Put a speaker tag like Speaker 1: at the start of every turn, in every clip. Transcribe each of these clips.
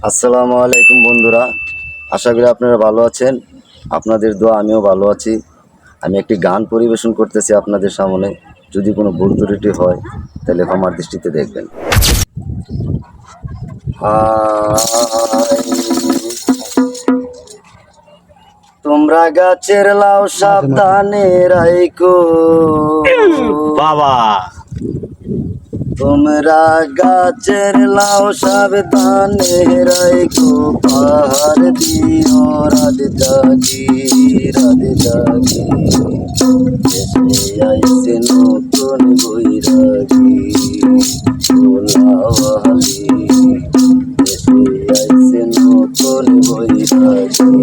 Speaker 1: আসসালামু আলাইকুম বন্ধুরা, আশা করি আপনারা ভালো আছেন। আপনাদের দোয়া আমিও ভালো আছি। আমি একটি গান পরিবেশন করতেছি আপনাদের সামনে। যদি কোনো ভুল ত্রুটি হয় তাহলে ক্ষমার দৃষ্টিতে দেখবেন। হায়, তোমরা গাছের লাউ সাবধানে রাইখো
Speaker 2: বাবা,
Speaker 1: তোমরা গাছের লাউ সাবধানে রাইখো, পাহাড় দিও রাত জাগি রাত জাগি, এসে আইছে নতুন বৈরাগী গোলাওয়ালি, এসে আইছে নতুন বৈরাগী।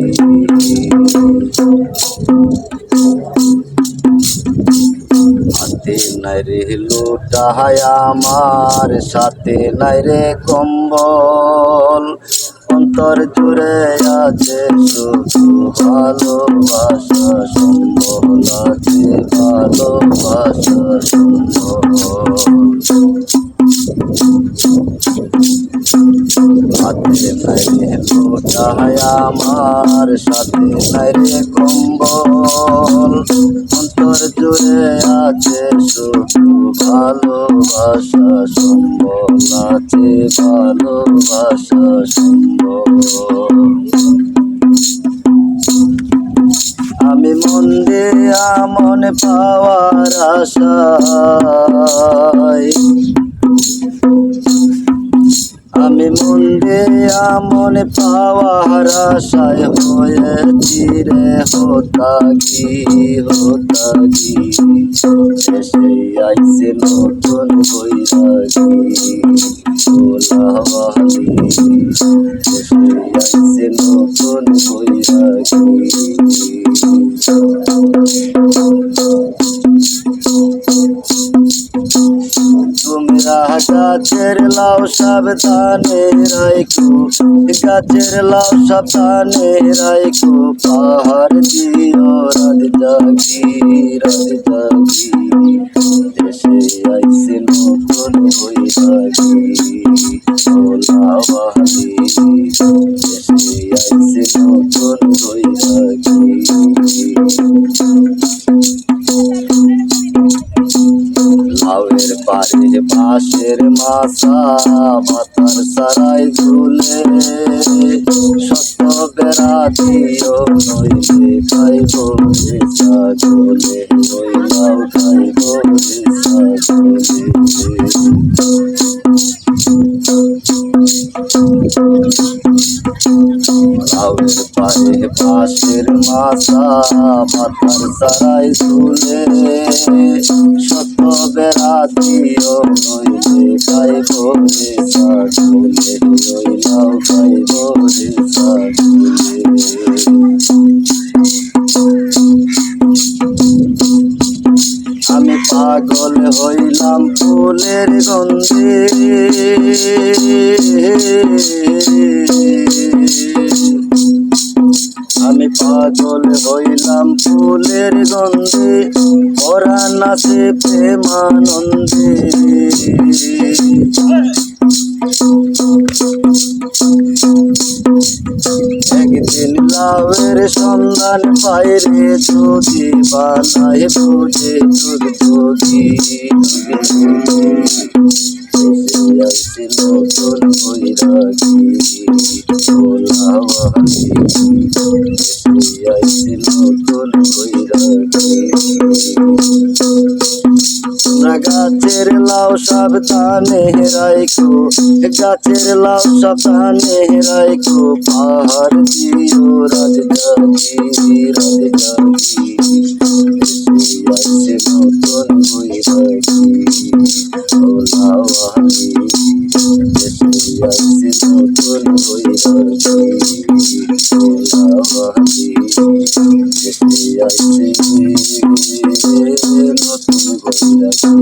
Speaker 1: হাতে নাই রে লোটায় আমার, সাথে নাই রে কম্বল, অন্তর জুড়ে আছে শুধু ভালোবাসা সম্বল, আছে ভালোবাসা সম্বল। হাতে নাই রে লোটায় আমার, সাথে নাই রে কম্বল, অন্তর জুড়ে আছে শুধু ভালোবাসা সম্বল, আছে ভালোবাসা সম্বল। আমি মন দিয়া মন পাওয়ার আশায়, আমি মন দিয়া মন পাওয়ার আশায় হয়েছি রে হতাগি হতাগি, এসে আইছে নতুন বৈরাগী গোলাওয়ালি, এসে আইছে নতুন বৈরাগী। তোমরা গাছের লাউ সাবধানে রাইখো, গাছের লাউ সাবধানে রাইখো, পাহাড় দিও রাত জাগি রাত জাগি, এসে আইছে নতুন বৈরাগী গোলাওয়ালি, এসে আইছে নতুন বৈরাগী। লাউয়ের পারে বাঁশের মাছা, মাথার সারাই ঝুলে, সত্য বেড়া দিও নইলে খাইব রে ছাগলে, ওই লাউ খাইব রে ছাগলে। লাউয়ের পারে বাঁশের মাছা, মাথার সারাই ঝুলে, সত্য বেড়া দিও নইলে খাইব রে ছাগলে, ওই লাউ খাইব রে ছাগলে। আমি পাগল হইলাম ফুলের গন্ধে, আমি পাগল হইলাম ফুলের গন্ধে, পরাণ নাচে প্রেমানন্দে। একদিন লাউয়ের সন্ধান পাইরে যদি বানাই বুঝে তোর যোগী, এসে আইছে নতুন বৈরাগী গোলাওয়ালি, এসে আইছে নতুন বৈরাগী। তোমরা গাছের লাউ সাবধানে রাইখো, গাছের লাউ সাবধানে রাইখো, পাহাড় দিও রাত জাগি রাত জাগি, এসে আইছে নতুন বৈরাগী গোলাওয়ালি, এসে আইছে নতুন বৈরাগী গোলাওয়ালি, এসে আইছে নতুন বৈরাগী।